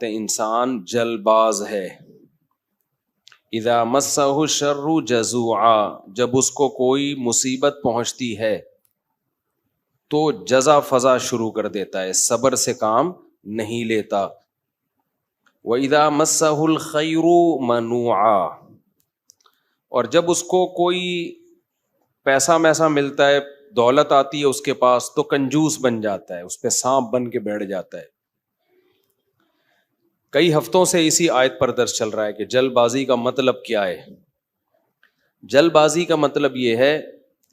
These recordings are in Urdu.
انسان جلد باز ہے. اذا مسہ الشر جزوعا، جب اس کو کوئی مصیبت پہنچتی ہے تو جزا فضا شروع کر دیتا ہے، صبر سے کام نہیں لیتا. وَإِذَا مَسَّهُ الْخَيْرُ مَنُوعًا، اور جب اس کو کوئی پیسہ میسا ملتا ہے، دولت آتی ہے اس کے پاس، تو کنجوس بن جاتا ہے، اس پہ سانپ بن کے بیٹھ جاتا ہے. کئی ہفتوں سے اسی آیت پر درس چل رہا ہے کہ جلد بازی کا مطلب کیا ہے. جلد بازی کا مطلب یہ ہے،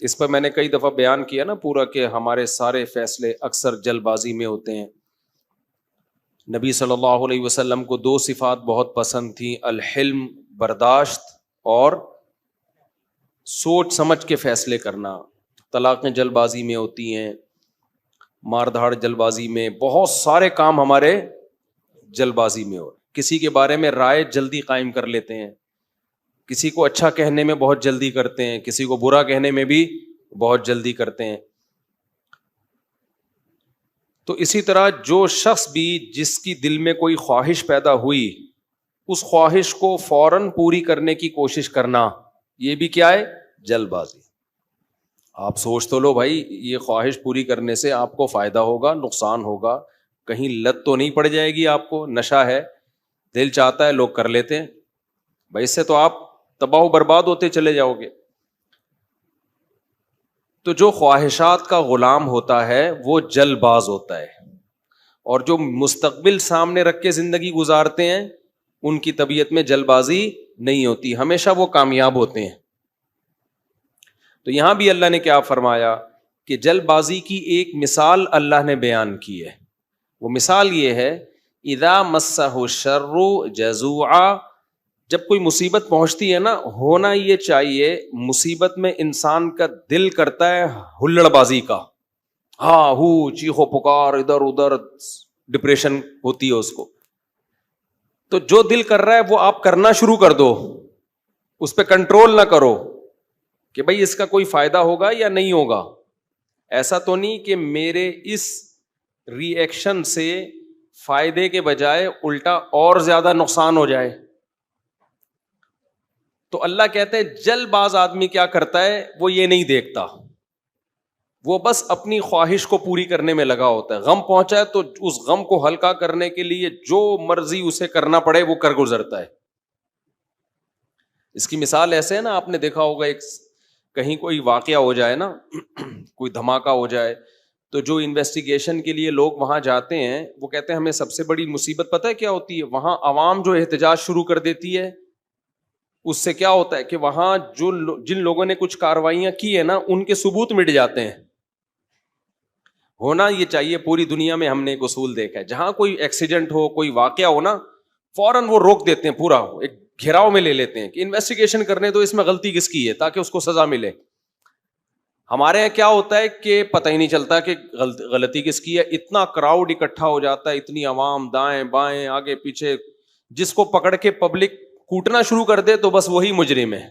اس پر میں نے کئی دفعہ بیان کیا نا پورا، کہ ہمارے سارے فیصلے اکثر جلد بازی میں ہوتے ہیں. نبی صلی اللہ علیہ وسلم کو دو صفات بہت پسند تھیں، الحلم برداشت اور سوچ سمجھ کے فیصلے کرنا. طلاقیں جلد بازی میں ہوتی ہیں، مار دھاڑ جلد بازی میں، بہت سارے کام ہمارے جلد بازی میں ہو. کسی کے بارے میں رائے جلدی قائم کر لیتے ہیں، کسی کو اچھا کہنے میں بہت جلدی کرتے ہیں، کسی کو برا کہنے میں بھی بہت جلدی کرتے ہیں. تو اسی طرح جو شخص بھی جس کی دل میں کوئی خواہش پیدا ہوئی، اس خواہش کو فوراً پوری کرنے کی کوشش کرنا، یہ بھی کیا ہے؟ جلد بازی. آپ سوچ تو لو بھائی، یہ خواہش پوری کرنے سے آپ کو فائدہ ہوگا نقصان ہوگا، کہیں لت تو نہیں پڑ جائے گی آپ کو؟ نشہ ہے، دل چاہتا ہے، لوگ کر لیتے ہیں بھائی، اس سے تو آپ تباہ و برباد ہوتے چلے جاؤ گے. تو جو خواہشات کا غلام ہوتا ہے وہ جلد باز ہوتا ہے، اور جو مستقبل سامنے رکھ کے زندگی گزارتے ہیں ان کی طبیعت میں جلد بازی نہیں ہوتی، ہمیشہ وہ کامیاب ہوتے ہیں. تو یہاں بھی اللہ نے کیا فرمایا کہ جلد بازی کی ایک مثال اللہ نے بیان کی ہے. وہ مثال یہ ہے، اذا مسہ الشر جزوعا، جب کوئی مصیبت پہنچتی ہے نا، ہونا یہ چاہیے مصیبت میں انسان کا دل کرتا ہے ہلڑ بازی کا، ہاں ہو چیخو پکار، ادھر ادھر ڈپریشن ہوتی ہے اس کو. تو جو دل کر رہا ہے وہ آپ کرنا شروع کر دو، اس پہ کنٹرول نہ کرو کہ بھئی اس کا کوئی فائدہ ہوگا یا نہیں ہوگا. ایسا تو نہیں کہ میرے اس ری ایکشن سے فائدے کے بجائے الٹا اور زیادہ نقصان ہو جائے. تو اللہ کہتے ہیں جلد باز آدمی کیا کرتا ہے، وہ یہ نہیں دیکھتا، وہ بس اپنی خواہش کو پوری کرنے میں لگا ہوتا ہے. غم پہنچا ہے تو اس غم کو ہلکا کرنے کے لیے جو مرضی اسے کرنا پڑے وہ کر گزرتا ہے. اس کی مثال ایسے ہے نا، آپ نے دیکھا ہوگا، ایک کہیں کوئی واقعہ ہو جائے نا، کوئی دھماکہ ہو جائے، تو جو انویسٹیگیشن کے لیے لوگ وہاں جاتے ہیں وہ کہتے ہیں ہمیں سب سے بڑی مصیبت پتہ ہے کیا ہوتی ہے؟ وہاں عوام جو احتجاج شروع کر دیتی ہے، اس سے کیا ہوتا ہے کہ وہاں جن لوگوں نے کچھ کاروائیاں کی ہیں نا، ان کے ثبوت مٹ جاتے ہیں. ہونا یہ چاہیے، پوری دنیا میں ہم نے ایک اصول دیکھا ہے، جہاں کوئی ایکسیڈنٹ ہو، کوئی واقعہ ہو نا، فوراً وہ روک دیتے ہیں، پورا ایک گھیراؤ میں لے لیتے ہیں کہ انویسٹیگیشن کرنے تو اس میں غلطی کس کی ہے تاکہ اس کو سزا ملے. ہمارے یہاں کیا ہوتا ہے کہ پتہ ہی نہیں چلتا کہ غلطی کس کی ہے، اتنا کراؤڈ اکٹھا ہو جاتا ہے، اتنی عوام دائیں بائیں آگے پیچھے، جس کو پکڑ کے پبلک کوٹنا شروع کر دے تو بس وہی مجرم ہے.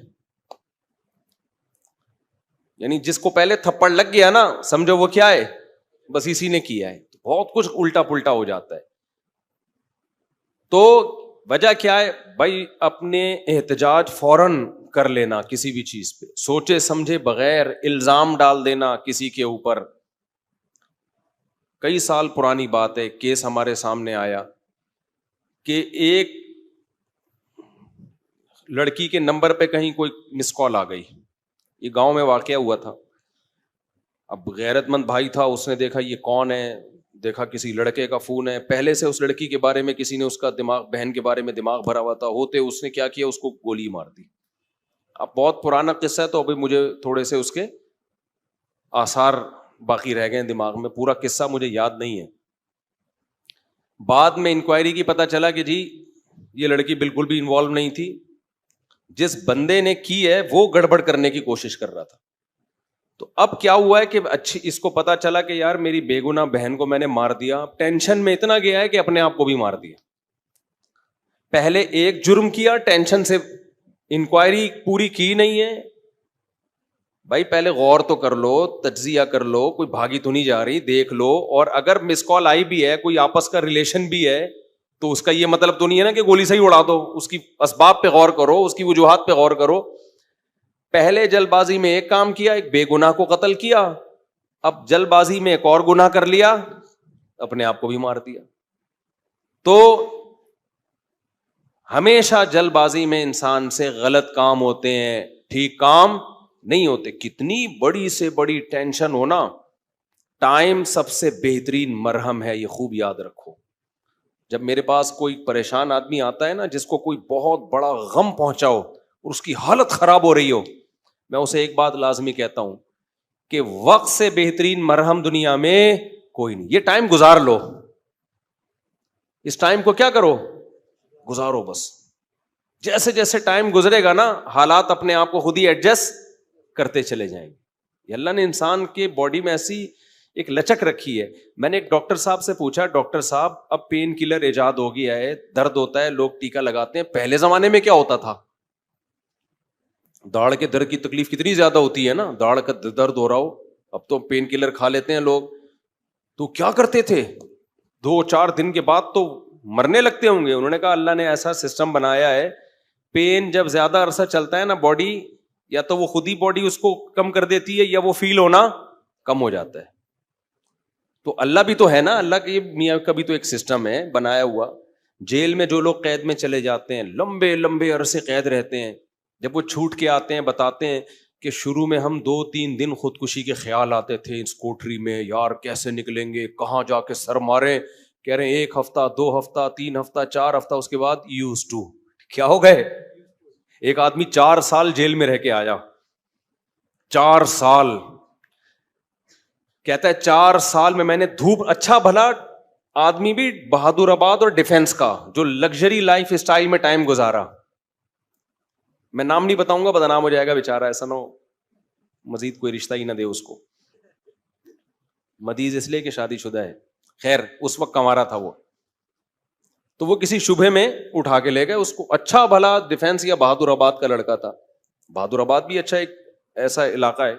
یعنی جس کو پہلے تھپڑ لگ گیا نا، سمجھو وہ کیا ہے، بس اسی نے کیا ہے. بہت کچھ الٹا پلٹا ہو جاتا ہے. تو وجہ کیا ہے بھائی؟ اپنے احتجاج فوراً کر لینا کسی بھی چیز پہ، سوچے سمجھے بغیر الزام ڈال دینا کسی کے اوپر. کئی سال پرانی بات ہے، کیس ہمارے سامنے آیا کہ ایک لڑکی کے نمبر پہ کہیں کوئی مس کال آ گئی. یہ گاؤں میں واقعہ ہوا تھا. اب غیرت مند بھائی تھا، اس نے دیکھا یہ کون ہے، دیکھا کسی لڑکے کا فون ہے، پہلے سے اس لڑکی کے بارے میں کسی نے اس کا دماغ، بہن کے بارے میں دماغ بھرا ہوا تھا، ہوتے اس نے کیا کیا، اس کو گولی مار دی. اب بہت پرانا قصہ ہے تو ابھی مجھے تھوڑے سے اس کے آثار باقی رہ گئے دماغ میں، پورا قصہ مجھے یاد نہیں ہے. بعد میں انکوائری کی پتہ چلا کہ جی یہ لڑکی بالکل بھی انوالو نہیں تھی، جس بندے نے کی ہے وہ گڑبڑ کرنے کی کوشش کر رہا تھا. تو اب کیا ہوا ہے کہ اچھی اس کو پتا چلا کہ یار میری بے گناہ بہن کو میں نے مار دیا، ٹینشن میں اتنا گیا ہے کہ اپنے آپ کو بھی مار دیا. پہلے ایک جرم کیا، ٹینشن سے انکوائری پوری کی نہیں ہے. بھائی پہلے غور تو کر لو، تجزیہ کر لو، کوئی بھاگی تو نہیں جا رہی، دیکھ لو. اور اگر مس کال آئی بھی ہے، کوئی آپس کا ریلیشن بھی ہے، تو اس کا یہ مطلب تو نہیں ہے نا کہ گولی سے ہی اڑا دو, اس کی اسباب پہ غور کرو, اس کی وجوہات پہ غور کرو. پہلے جلد بازی میں ایک کام کیا, ایک بے گناہ کو قتل کیا, اب جلد بازی میں ایک اور گناہ کر لیا, اپنے آپ کو بھی مار دیا. تو ہمیشہ جلد بازی میں انسان سے غلط کام ہوتے ہیں, ٹھیک کام نہیں ہوتے. کتنی بڑی سے بڑی ٹینشن ہونا, ٹائم سب سے بہترین مرہم ہے, یہ خوب یاد رکھو. جب میرے پاس کوئی پریشان آدمی آتا ہے نا, جس کو کوئی بہت بڑا غم پہنچا ہو اور اس کی حالت خراب ہو رہی ہو, میں اسے ایک بات لازمی کہتا ہوں کہ وقت سے بہترین مرہم دنیا میں کوئی نہیں. یہ ٹائم گزار لو, اس ٹائم کو کیا کرو, گزارو بس. جیسے جیسے ٹائم گزرے گا نا, حالات اپنے آپ کو خود ہی ایڈجسٹ کرتے چلے جائیں گے. یہ اللہ نے انسان کے باڈی میں ایسی ایک لچک رکھی ہے. میں نے ایک ڈاکٹر صاحب سے پوچھا, ڈاکٹر صاحب اب پین کلر ایجاد ہو گیا ہے, درد ہوتا ہے, لوگ ٹیکا لگاتے ہیں, پہلے زمانے میں کیا ہوتا تھا؟ داڑھ کے درد کی تکلیف کتنی زیادہ ہوتی ہے نا, داڑھ کا درد ہو رہا ہو, اب تو پین کلر کھا لیتے ہیں لوگ. تو کیا کرتے تھے, 2-4 دن کے بعد تو مرنے لگتے ہوں گے. انہوں نے کہا اللہ نے ایسا سسٹم بنایا ہے, پین جب زیادہ عرصہ چلتا ہے نا باڈی, یا تو وہ خود ہی باڈی اس کو کم کر دیتی ہے, یا وہ فیل ہونا کم ہو جاتا ہے. تو اللہ بھی تو ہے نا, اللہ کے میاں کا بھی تو ایک سسٹم ہے بنایا ہوا. جیل میں جو لوگ قید میں چلے جاتے ہیں, لمبے لمبے عرصے قید رہتے ہیں, جب وہ چھوٹ کے آتے ہیں بتاتے ہیں کہ شروع میں ہم 2-3 دن خودکشی کے خیال آتے تھے اس کوٹری میں, یار کیسے نکلیں گے, کہاں جا کے سر ماریں. کہہ رہے ہیں 1 ہفتہ 2 ہفتہ 3 ہفتہ 4 ہفتہ, اس کے بعد یوز ٹو. کیا ہو گئے؟ ایک آدمی 4 سال جیل میں رہ کے آیا, 4 سال. کہتا ہے 4 سال میں نے دھوپ, اچھا بھلا آدمی بھی بہادر آباد اور ڈیفینس کا جو لگژری لائف اسٹائل میں ٹائم گزارا. میں نام نہیں بتاؤں گا, بدنام ہو جائے گا بیچارہ, ایسا نہ ہو مزید کوئی رشتہ ہی نہ دے اس کو. مدیز اس لیے کہ شادی شدہ ہے. خیر اس وقت کمارا تھا وہ, تو وہ کسی شبہ میں اٹھا کے لے گئے اس کو. اچھا بھلا ڈیفینس یا بہادر آباد کا لڑکا تھا. بہادر آباد بھی اچھا ایک ایسا علاقہ ہے,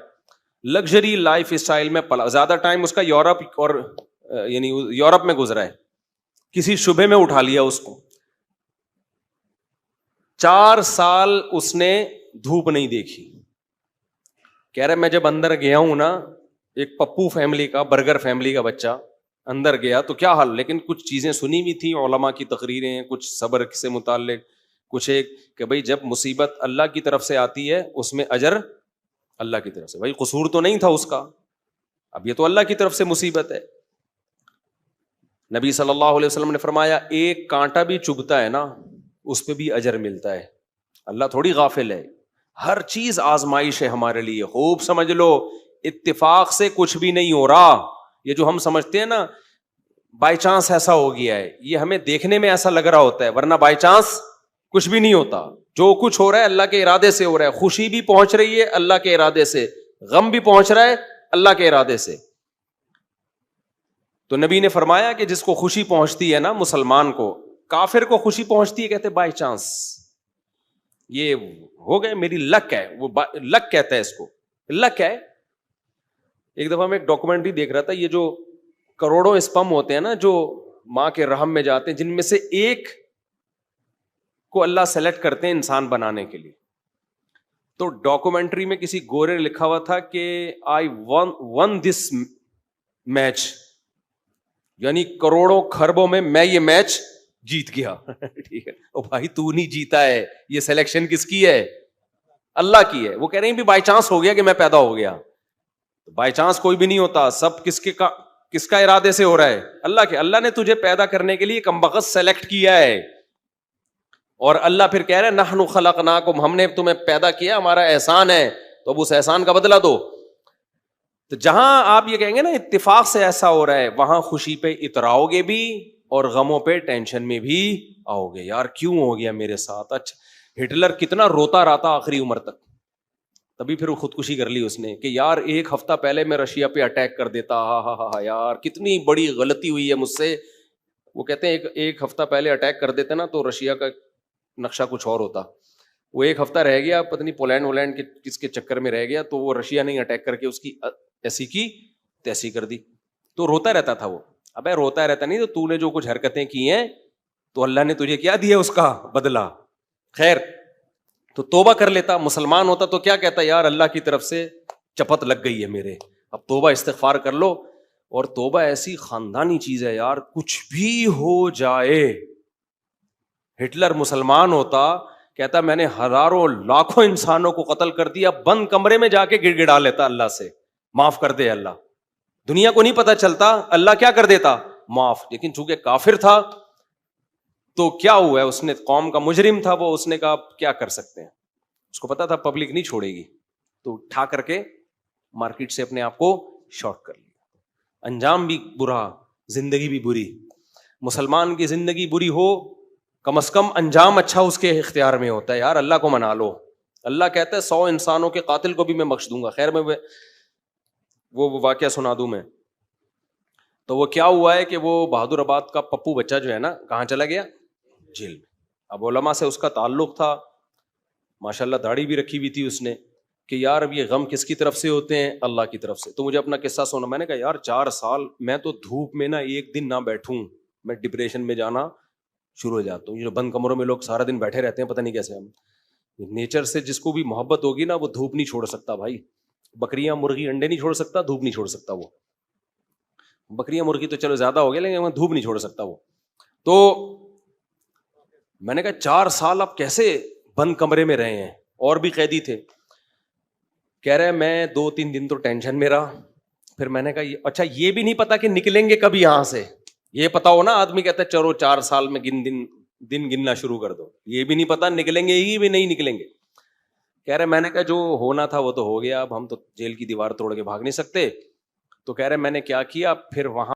لگژری لائف اسٹائل میں پلا, زیادہ ٹائم اس کا یورپ اور یعنی یورپ میں گزرا ہے. کسی شبہ میں اٹھا لیا اس کو. 4 سال اس نے دھوپ نہیں دیکھی. کہہ رہے میں جب اندر گیا ہوں نا, ایک پپو فیملی کا, برگر فیملی کا بچہ اندر گیا تو کیا حال, لیکن کچھ چیزیں سنی ہوئی تھی, علماء کی تقریریں, کچھ صبر سے متعلق, کچھ ایک کہ بھائی جب مصیبت اللہ کی طرف سے آتی ہے اس میں اجر اللہ کی طرف سے. بھائی قصور تو نہیں تھا اس کا, اب یہ تو اللہ کی طرف سے مصیبت ہے. نبی صلی اللہ علیہ وسلم نے فرمایا ایک کانٹا بھی چبھتا ہے نا اس پہ بھی اجر ملتا ہے. اللہ تھوڑی غافل ہے, ہر چیز آزمائش ہے ہمارے لیے. خوب سمجھ لو, اتفاق سے کچھ بھی نہیں ہو رہا. یہ جو ہم سمجھتے ہیں نا بائی چانس ایسا ہو گیا ہے, یہ ہمیں دیکھنے میں ایسا لگ رہا ہوتا ہے, ورنہ بائی چانس کچھ بھی نہیں ہوتا. جو کچھ ہو رہا ہے اللہ کے ارادے سے ہو رہا ہے. خوشی بھی پہنچ رہی ہے اللہ کے ارادے سے, غم بھی پہنچ رہا ہے اللہ کے ارادے سے. تو نبی نے فرمایا کہ جس کو خوشی پہنچتی ہے نا مسلمان کو, کافر کو خوشی پہنچتی ہے کہتے بائی چانس, یہ ہو گئے میری لک ہے, وہ لک کہتا ہے اس کو, لک ہے. ایک دفعہ میں ایک ڈاکومنٹری دیکھ رہا تھا, یہ جو کروڑوں اسپم ہوتے ہیں نا جو ماں کے رحم میں جاتے ہیں, جن میں سے ایک کو اللہ سلیکٹ کرتے ہیں انسان بنانے کے لیے. تو ڈاکومنٹری میں کسی گورے نے لکھا ہوا تھا کہ آئی ون دس میچ, یعنی کروڑوں خربوں میں یہ میچ جیت گیا. ٹھیک ہے, او بھائی تو نہیں جیتا ہے, یہ سلیکشن کس کی ہے؟ اللہ کی ہے. وہ کہہ رہے ہیں بھی بائی چانس ہو گیا کہ میں پیدا ہو گیا. بائی چانس کوئی بھی نہیں ہوتا, سب کس کا ارادے سے ہو رہا ہے؟ اللہ کے. اللہ نے تجھے پیدا کرنے کے لیے کمبخت سلیکٹ کیا ہے, اور اللہ پھر کہہ رہے ہیں نحن خلقناکم, ہم نے تمہیں پیدا کیا, ہمارا احسان ہے, تو اب اس احسان کا بدلہ دو. تو جہاں آپ یہ کہیں گے نا اتفاق سے ایسا ہو رہا ہے, وہاں خوشی پہ اتراؤ گے بھی اور غموں پہ ٹینشن میں بھی آؤ گے. یار کیوں ہو گیا میرے ساتھ؟ اچھا ہٹلر کتنا روتا رہا تھا آخری عمر تک, تبھی پھر وہ خودکشی کر لی اس نے کہ یار 1 ہفتہ پہلے میں رشیا پہ اٹیک کر دیتا, ہاں یار کتنی بڑی غلطی ہوئی ہے مجھ سے. وہ کہتے ہیں ایک ہفتہ پہلے اٹیک کر دیتے نا تو رشیا کا نقشہ کچھ اور ہوتا. وہ 1 ہفتہ رہ گیا, پتہ نہیں پولینڈ ولینڈ کے کس کے چکر میں رہ گیا, تو وہ رشیا نے اٹیک کر کے اس کی ایسی کی تیسی کر دی. تو روتا رہتا تھا وہ. ابے روتا رہتا نہیں, تو نے جو کچھ حرکتیں کی ہیں تو اللہ نے تجھے کیا دیا اس کا بدلہ. خیر تو توبہ کر لیتا. مسلمان ہوتا تو کیا کہتا, یار اللہ کی طرف سے چپت لگ گئی ہے میرے, اب توبہ استغفار کر لو. اور توبہ ایسی خاندانی چیز ہے یار, کچھ بھی ہو جائے. ہٹلر مسلمان ہوتا, کہتا میں نے ہزاروں لاکھوں انسانوں کو قتل کر دیا, بند کمرے میں جا کے گڑ گڑا لیتا اللہ سے, معاف کر دے اللہ. دنیا کو نہیں پتا چلتا, اللہ کیا کر دیتا, معاف. لیکن چونکہ کافر تھا تو کیا ہوا ہے, اس نے قوم کا مجرم تھا وہ, اس نے کہا کیا کر سکتے ہیں, اس کو پتا تھا پبلک نہیں چھوڑے گی, تو اٹھا کر کے مارکیٹ سے اپنے آپ کو شارٹ کر لیا. انجام بھی برا, زندگی بھی بری. مسلمان کی زندگی بری ہو, کم از کم انجام اچھا اس کے اختیار میں ہوتا ہے. یار اللہ کو منا لو, اللہ کہتا ہے 100 انسانوں کے قاتل کو بھی میں بخش دوں گا. خیر میں وہ واقعہ سنا دوں میں. تو وہ کیا ہوا ہے کہ وہ بہادر آباد کا پپو بچہ جو ہے نا, کہاں چلا گیا, جیل میں. اب علماء سے اس کا تعلق تھا, ماشاءاللہ داڑھی بھی رکھی ہوئی تھی اس نے, کہ یار اب یہ غم کس کی طرف سے ہوتے ہیں, اللہ کی طرف سے. تو مجھے اپنا قصہ سنا, میں نے کہا یار 4 سال میں تو دھوپ میں نا ایک دن نہ بیٹھوں, میں ڈپریشن میں جانا شروع ہو جاتا ہوں. یہ جو بند کمروں میں لوگ سارا دن بیٹھے رہتے ہیں, پتہ نہیں کیسے. ہم نیچر سے جس کو بھی محبت ہوگی نا, وہ دھوپ نہیں چھوڑ سکتا بھائی. بکریاں مرغی انڈے نہیں چھوڑ سکتا, دھوپ نہیں چھوڑ سکتا. وہ بکریاں مرغی تو چلو زیادہ ہو گیا, لیکن دھوپ نہیں چھوڑ سکتا وہ. تو میں نے کہا 4 سال آپ کیسے بند کمرے میں رہے ہیں, اور بھی قیدی تھے. کہہ رہے میں 2-3 دن تو ٹینشن میں رہا. پھر میں نے کہا اچھا یہ بھی نہیں پتا کہ نکلیں گے کبھی یہاں سے. یہ پتا ہو نا, آدمی کہتا ہے چلو 4 سال میں دن گننا شروع کر دو. یہ بھی نہیں پتا نکلیں گے ہی بھی نہیں نکلیں گے. کہہ رہے میں نے کہا جو ہونا تھا وہ تو ہو گیا, اب ہم تو جیل کی دیوار توڑ کے بھاگ نہیں سکتے. تو کہہ رہے میں نے کیا کیا, پھر وہاں